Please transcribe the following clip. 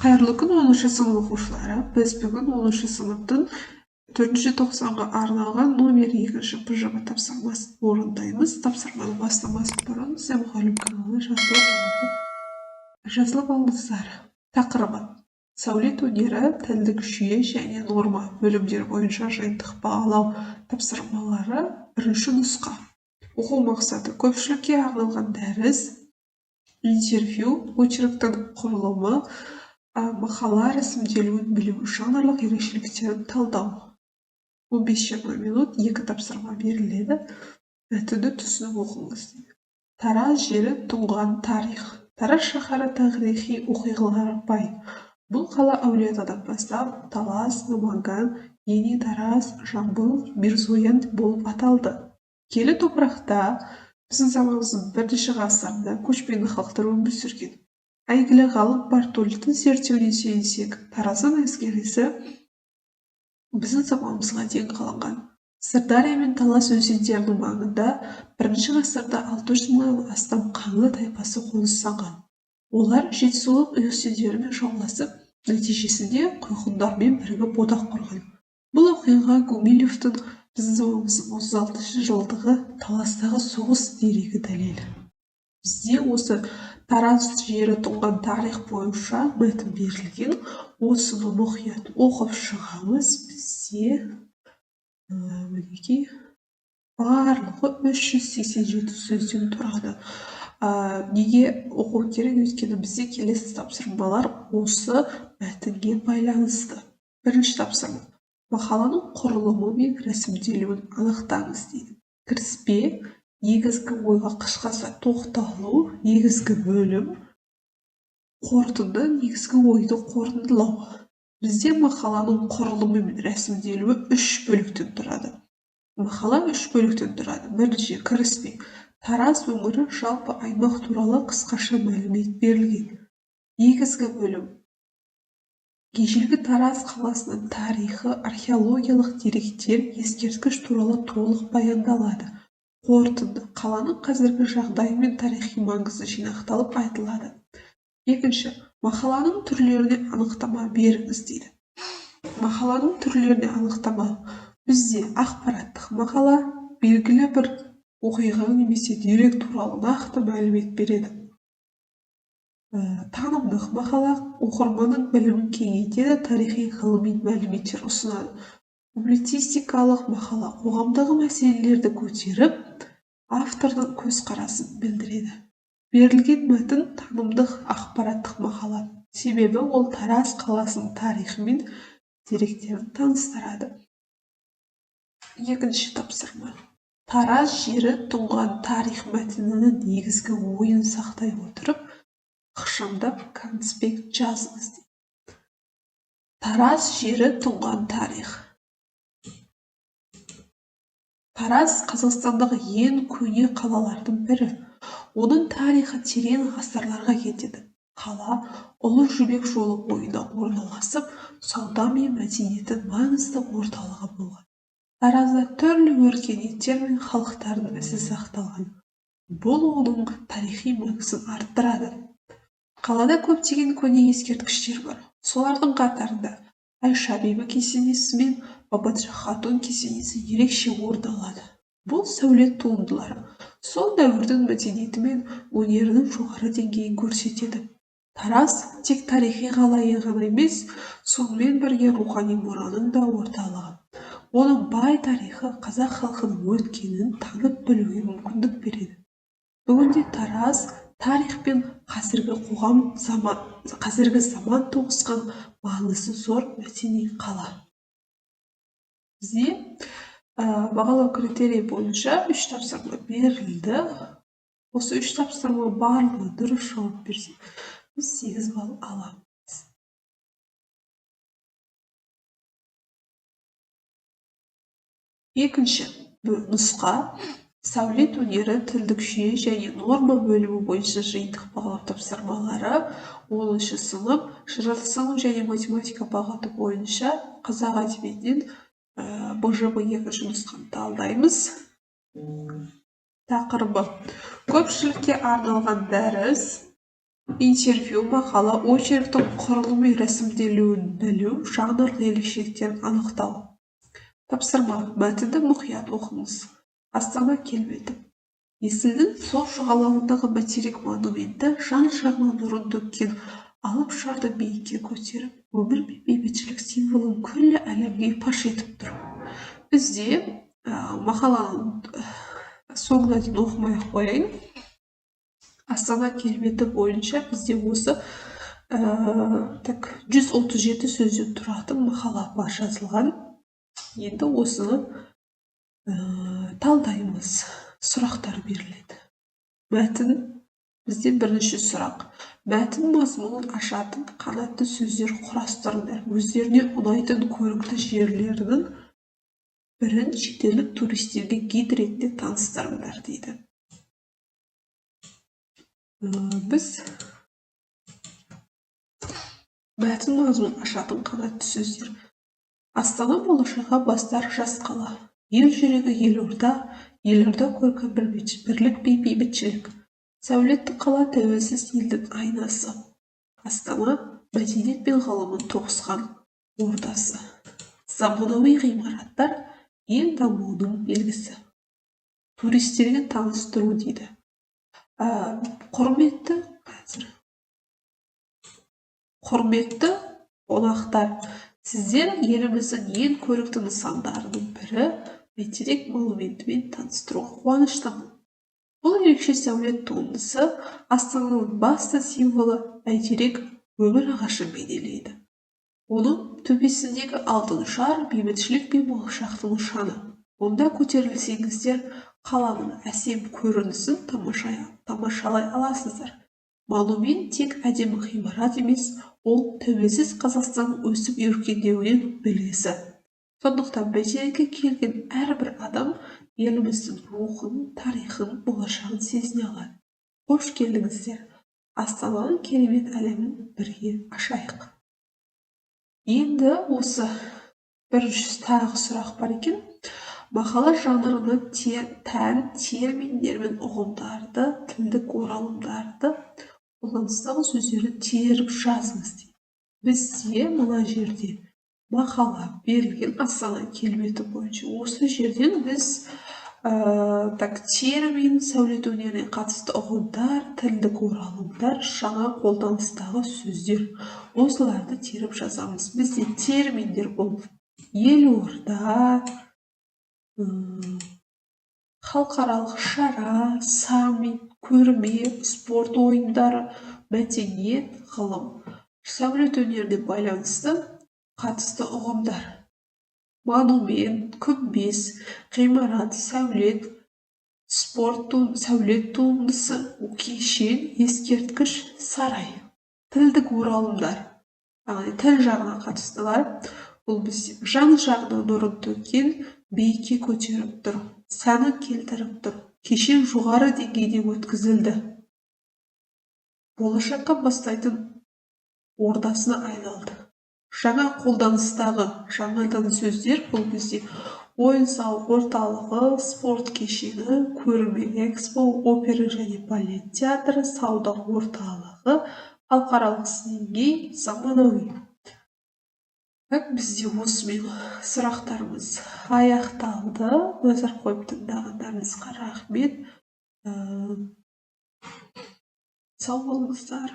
Қайырлы күн 10-шы сынып оқушылары. Біз бүгін 10-шы сыныптың 4-ші тоқсанға арналған номер 2-ші ПЖБ тапсырмасын орындаймыз. Тапсырманы бастамастан бұрын сізге мұғалім каналына жазылып алыңыздар. Тақырыбы: сәулет өнері, тілдік жүйе және норма бөлімдер бойынша жиынтық бағалау тапсырмалары 1-ші нұсқа. Оқу мақсаты: көпшілікке арналған дәріс, интервью, очерктің құрылымы, мақала рәсімделуін білу, жанрлық ерекшеліктерін талдау. 15-20 минут 2 тапсырма беріледі. Мәтінді түсініп оқыңыз. Тараз жері тұнған тарих. Тараз шаһары тарихи оқиғаларға бай. Бұл қала Әулиеатадан бастап Талас, Наманган, Ени Тараз, Жамбыл, Мирзоян болып аталды. Киелі топырақта біздің заманымыздың 1-ші ғасырында көшпенді халықтар өмір сүрген. Әйгілі ғалым Бартолдтың зерттеуіне сүйенсек, Тараздан әскересі біздің заманымызға дейін қаланған. Сырдария мен Талас өзендерінің маңында 1-ші ғасырда 600 мыңнан астам қаңлы тайпасы қоныстанған. Олар жетісулық өзендермен жауласып, нәтижесінде құйғындармен бірігіп одақ құрған. Бұл оқиға Гумилевтің біздің заманымыздың 36-шы жылдығы Таластағы соғыс дерегі дәлел. Бізде осы Тараз жері тұнған тарих бойынша мәтін берілген. Осыны мұқият оқып шығамыз. Бізде мінекей барлығы 387 сөзден тұрады. Неге оқу керек? Өйткені бізде келесі тапсырмалар осы мәтінге байланысты. 1-ші тапсырма: мақаланың құрылымы мен рәсімделуін анықтаңыз дейді. Кіріспе: негізгі ойға қысқаша тоқталу, негізгі бөлім. Қорытынды: негізгі ойды қорытындылау. Бізде мақаланың құрылымы мен рәсімделуі 3 бөліктен тұрады. Мақала 3 бөліктен тұрады. Бірінші: кіріспе: Тараз өңірі жалпы аймақ туралы қысқаша мәлімет берілген. Негізгі бөлім: ежелгі Тараз қаласының тарихы, археологиялық деректер, ескерткіш туралы толық баяндалады. Қорытынды: қаланың қазіргі жағдайы мен тарихи маңызы жинақталып айтылады. Екінші: мақаланың түрлеріне анықтама беріңіз дейді. Мақаланың түрлеріне анықтама: бізде ақпараттық мақала белгілі бір оқиға немесе дерек туралы нақты мәлімет береді. Танымдық мақала оқырманның білімін кеңейтеді, тарихи ғылыми мәліметтер ұсынады. Публицистикалық мақала қоғамдағы мәселелерді көтеріп, автордың көзқарасын білдіреді. Берілген мәтін танымдық ақпараттық мақала, себебі ол Тараз қаласының тарихы мен деректерін таныстырады. 2-ші тапсырма: Тараз жері тұнған тарих мәтінінің негізгі ойын сақтай отырып, ықшамдап конспект жазыңыз. Тараз жері тұнған тарих. Тараз Қазақстандағы ең көне қалалардың бірі. Оның тарихы терең ғасырларға кетеді. Қала Ұлы Жібек жолы бойында орналасып, сауда мен мәдениеттің маңызды орталығы болған. Таразда түрлі өркениеттер мен халықтардың ізі сақталған. Бұл оның тарихи маңызын арттырады. Қалада көптеген көне ескерткіштер бар. Солардың қатарында Айша бибі кесенесі мен Бабаджа хатун кесенесі ерекше орын алады. Бұл сәулет туындылары сол дәуірдің мәдениеті мен өнерінің жоғары деңгейін көрсетеді. Тараз тек тарихи қала ғана емес, сонымен бірге рухани мұраның да орталығы. Оның бай тарихы қазақ халқының өткенін танып білуге мүмкіндік береді. Бүгінде Тараз тарих пен қазіргі заман тоғысқан маңызы зор мәдени қала. Бізде бағалау критерийі бойынша 3 тапсырма берілді. Осы 3 тапсырма барлығы дұрыс жауап берсе, біз 8 балл аламыз. Екінші нұсқа: сәулет өнері, тілдік жүйе және норма бөлімі бойынша жиынтық бағалау тапсырмалары. 10-шы сынып жаратылыстану және математика бағыты бойынша қазақ әдебиетінен БЖБ 2-ші нұсқаны талдаймыз. Тақырыбы: көпшілікке арналған дәріс, Интервью, мақала, очерктің құрылымы рәсімделуін білу, жанрлық ерекшеліктерін анықтау. Тапсырма: мәтінді мұқият оқыңыз. Астана келбеті. Есілдің сол жағалауындағы бәйтерек монументі жан-жағынан нұрын төккен алып шарды биікке көтеріп, өмір мен бейбітшілік символын күллі әлемге паш етіп тұр. Бізде мақаланың соңына дейін оқымай қояйын. Астана келбеті бойынша бізде осы 137 сөзден тұратын мақала бар жазылған. Енді осыны талдаймыз. Сұрақтар беріледі. Мәтін бізде бірінші сұрақ. Мәтін мазмұнын ашатын қанатты сөздер құрастырыңдар. Өздеріне ұнайтын көрікті жерлердің бірін шетелдік туристерге гид ретінде таныстырыңдар дейді. Біз мәтін мазмұнын ашатын қанатты сөздер. Астана болашаққа бастар жас қала. Ел жүрегі елорда, елорда көркі бірлік бейбітшілік. Сәулетті қала тәуелсіз елдің айнасы. Астана мәдениет пен ғылымның тоғысқан ордасы. Заманауи ғимараттар ел дамуының белгісі. Туристерге таныстыру дейді. Құрметті қонақтар, сіздер еліміздің ең көрікті нысандарының бірі бәйтерек монументімен таныстыруға қуаныштымын. Бұл ерекше сәулет туындысы Астананың басты символы бәйтерек өмір ағашын бейнелейді. Оның төбесіндегі алтын шар бейбітшілік пен болашақтың нышаны. Онда көтерілсеңіздер, қаланың әсем көрінісін тамашалай аласыздар. Монумент тек әдемі ғимарат емес, ол тәуелсіз Қазақстанның өсіп өркендеуінің белгісі. Сондықтан бәйтерекке келген әрбір адам еліміздің рухын, тарихын, болашағын сезіне алады. Қош келдіңіздер. Астананың керемет әлемін бірге ашайық. Енді осы бірінші тағы сұрақ бар екен. Мақала жанрына тән терминдер мен ұғымдарды, тілдік оралымдарды, қолданыстағы сөздерді теріп жазыңыз дейді. Бізде мына жерде мақала берілген Астана келбеті бойынша. Осы жерден біз термин, сәулет өнеріне қатысты ұғымдар, тілдік оралымдар, жаңа қолданыстағы сөздер. Осыларды теріп жазамыз. Бізде терминдер бұл елорда, халықаралық шара, саммит, көрме, спорт ойындары, мәдениет, ғылым. Сәулет өнеріне байланысты қатысты ұғымдар. Монумент, күмбез, ғимарат, сәулет, сәулет туындысы, кешен, ескерткіш, сарай. Тілдік оралымдар. Тіл жағына қатыстылар. Бұл бізде жан жағынан нұрын төккен, биікке көтеріп тұр, сәнін келтіріп тұр, кешен жоғары деңгейде өткізілді. Болашаққа бастайтын ордасына айналды. Жаңа қолданыстағы жаңадан сөздер бұл бізде ойын-сауық орталығы, спорт кешені, көрме, экспо, опера және балет театры, сауда орталығы, халықаралық деңгей, заманауи. Бізде осымен сұрақтарымыз аяқталды. Назар қойып тыңдағандарыңызға рахмет. Сау болыңыздар.